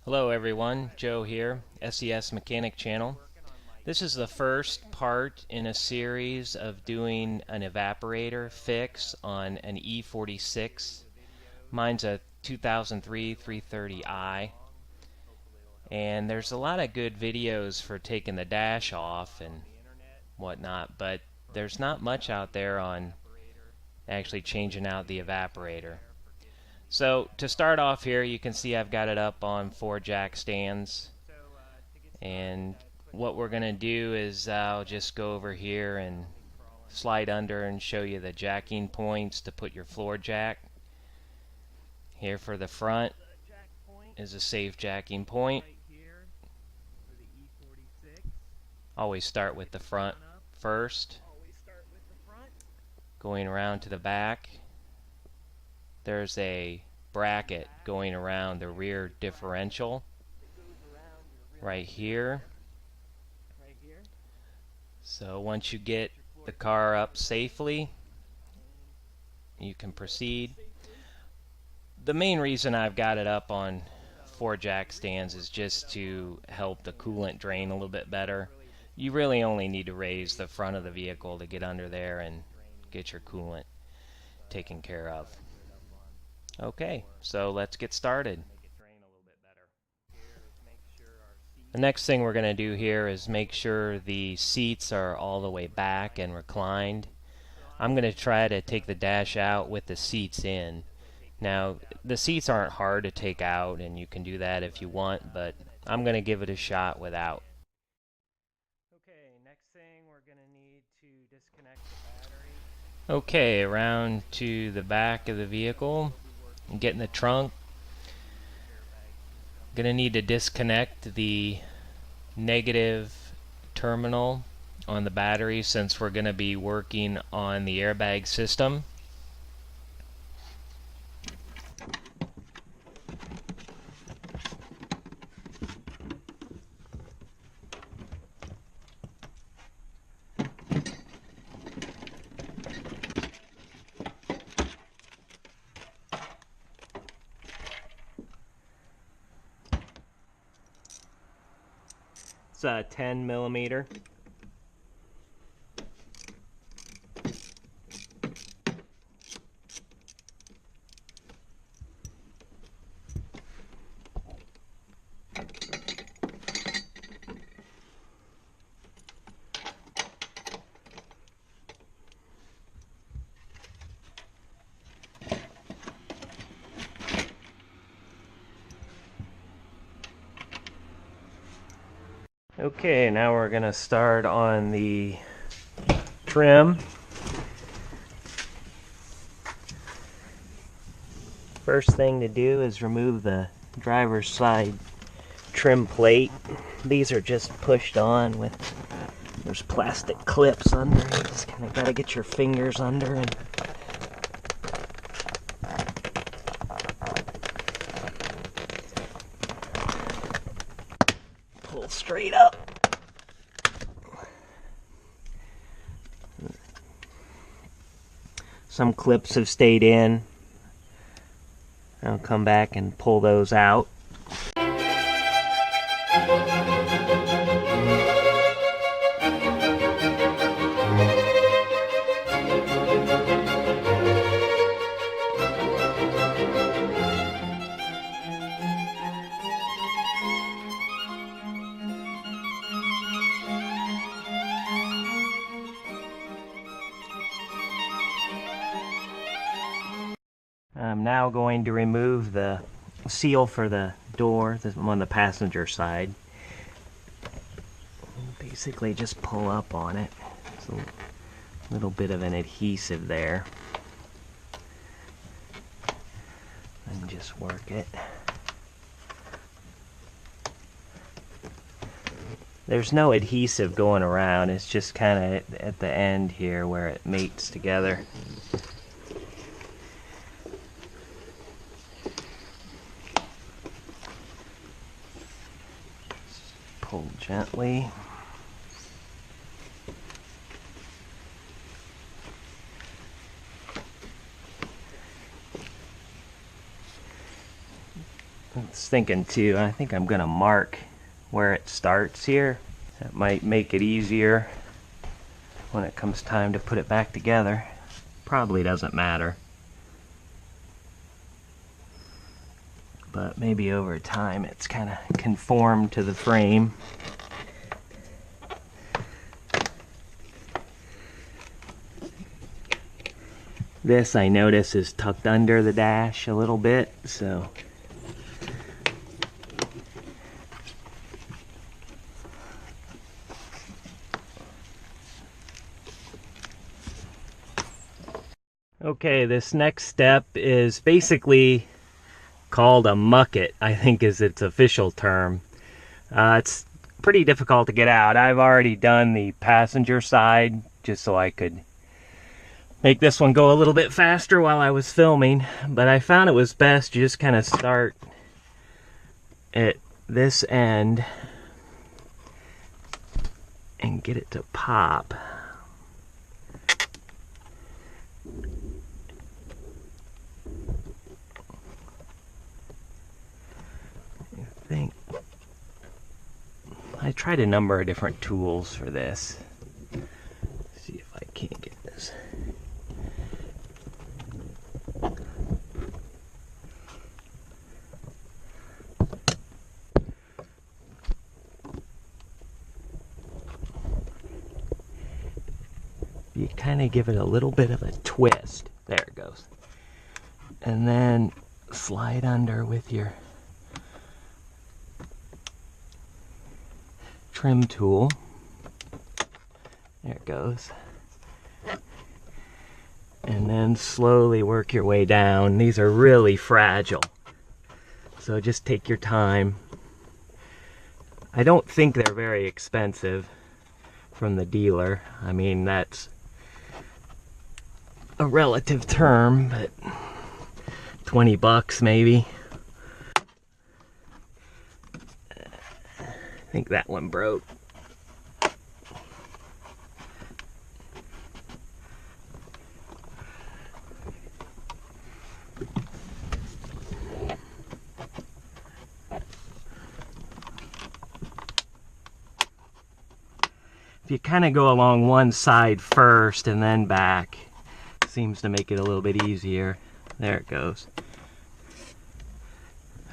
Hello everyone, Joe here, SES Mechanic Channel. This is the first part in a series of doing an evaporator fix on an E46. Mine's a 2003 330i. And there's a lot of good videos for taking the dash off and whatnot, but there's not much out there on actually changing out the evaporator. So to start off here, you can see I've got it up on 4 jack stands, and what we're going to do is I'll just go over here and slide under and show you the jacking points to put your floor jack. Here for the front is a safe jacking point. Always start with the front first. Going around to the back, there's a bracket going around the rear differential right here. So once you get the car up safely, you can proceed. The main reason I've got it up on 4 jack stands is just to help the coolant drain a little bit better. You really only need to raise the front of the vehicle to get under there and get your coolant taken care of. Okay, so let's get started. The next thing we're going to do here is make sure the seats are all the way back and reclined. I'm going to try to take the dash out with the seats in. Now, the seats aren't hard to take out, and you can do that if you want, but I'm going to give it a shot without. Okay, next thing we're going to need to disconnect the battery. Okay, around to the back of the vehicle and get in the trunk. Going to need to disconnect the negative terminal on the battery since we're going to be working on the airbag system. It's a 10 millimeter. Okay, now we're going to start on the trim. First thing to do is remove the driver's side trim plate. These are just pushed on with, there's plastic clips under. You just kind of got to get your fingers under and pull straight up. Some clips have stayed in. I'll come back and pull those out. I'm now going to remove the seal for the door on the passenger side. Basically just pull up on it. There's a little bit of an adhesive there. And just work it. There's no adhesive going around, it's just kind of at the end here where it mates together. Pull gently. was thinking too, I think I'm gonna mark where it starts here. That might make it easier when it comes time to put it back together. Probably doesn't matter, but maybe over time it's kind of conformed to the frame. This, I notice, is tucked under the dash a little bit, so okay, this next step is basically called a mucket, I think is its official term. It's pretty difficult to get out. I've already done the passenger side just so I could make this one go a little bit faster while I was filming, but I found it was best to just kind of start at this end and get it to pop. I tried a number of different tools for this. Let's see if I can't get this. You kind of give it a little bit of a twist. There it goes. And then slide under with your trim tool. There it goes. And then slowly work your way down. These are really fragile, so just take your time. I don't think they're very expensive from the dealer. I mean, that's a relative term, but 20 bucks maybe. I think that one broke. If you kind of go along one side first and then back, it seems to make it a little bit easier. There it goes.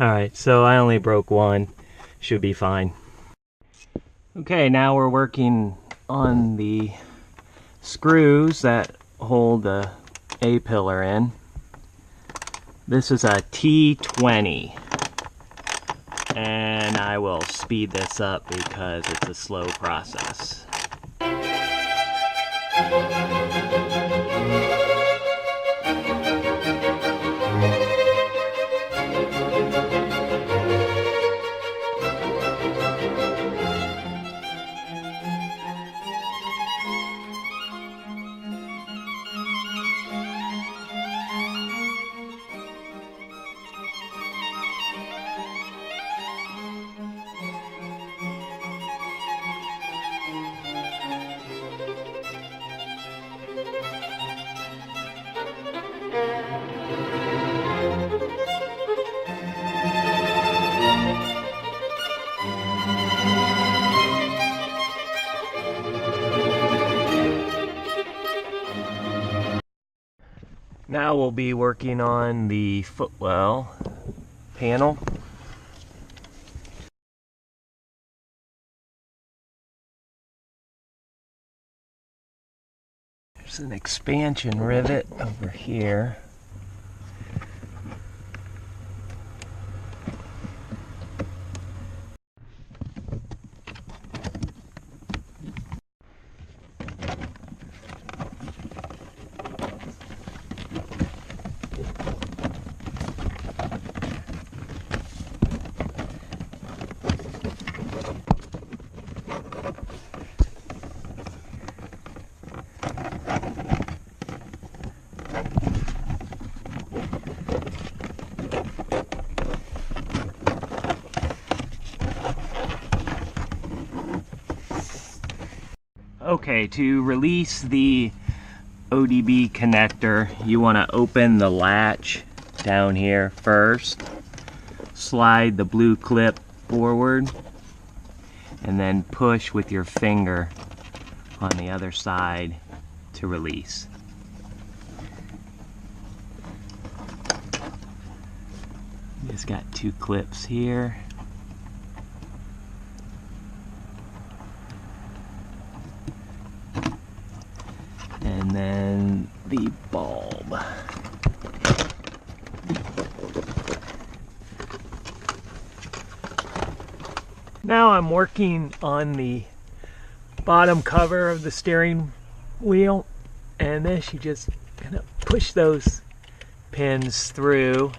Alright, so I only broke one. Should be fine. Okay, now we're working on the screws that hold the A-pillar in. This is a T20, and I will speed this up because it's a slow process. Now we'll be working on the Footwell panel. There's an expansion rivet over here. Okay, to release the ODB connector, you want to open the latch down here first. slide the blue clip forward and then push with your finger on the other side to release. Just got two clips here. And then the bulb. Now I'm working on the bottom cover of the steering wheel, and this you just kind of push those pins through.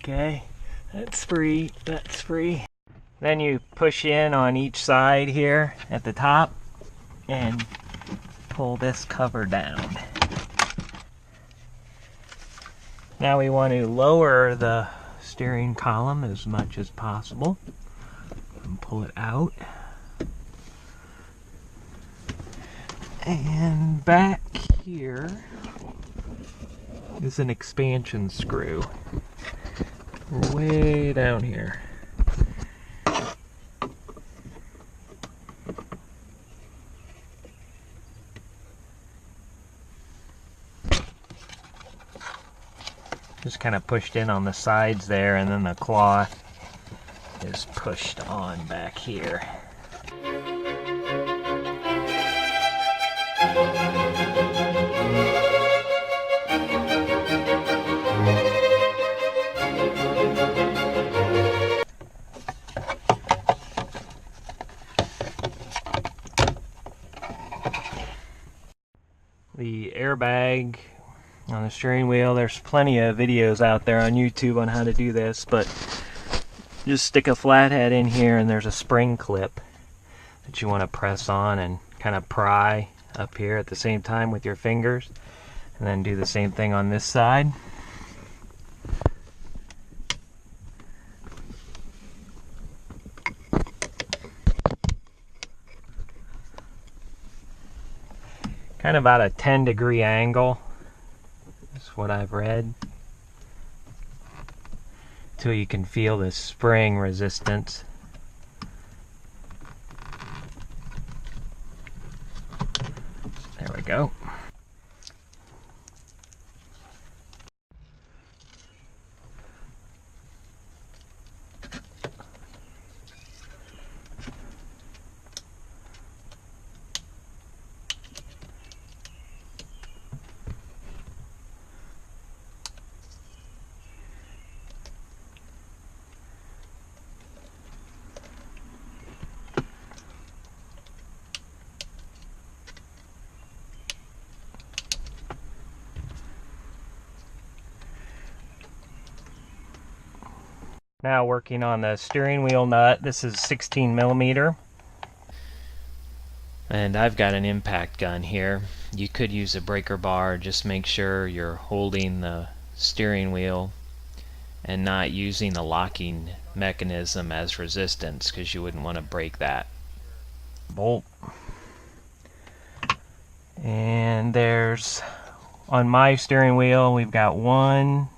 Okay, that's free, that's free. Then you push in on each side here at the top and pull this cover down. Now we want to lower the steering column as much as possible and pull it out. And back here is an expansion screw. Way down here. Just kind of pushed in on the sides there, and then the cloth is pushed on back here. The airbag on the steering wheel, there's plenty of videos out there on YouTube on how to do this, but just stick a flathead in here and there's a spring clip that you want to press on and kind of pry up here at the same time with your fingers, and then do the same thing on this side. Kind of about a 10-degree angle. That's what I've read. Till you can feel the spring resistance. There we go. Now working on the steering wheel nut. This is 16 millimeter. And I've got an impact gun here. You could use a breaker bar. Just make sure you're holding the steering wheel and not using the locking mechanism as resistance, because you wouldn't want to break that. Bolt. And there's, on my steering wheel, we've got one.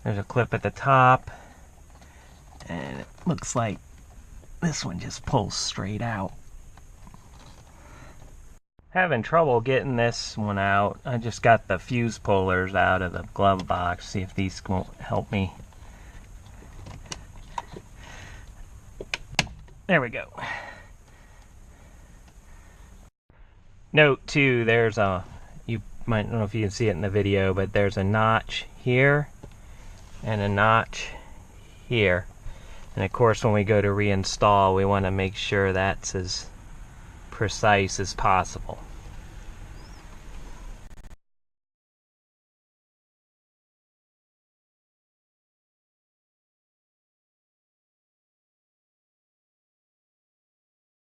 There's a clip at the top, and it looks like this one just pulls straight out. Having trouble getting this one out. I just got the fuse pullers out of the glove box. See if these won't help me. There we go. Note too, there's a, you might, I don't know if you can see it in the video, but there's a notch here and a notch here, and of course when we go to reinstall we want to make sure that's as precise as possible.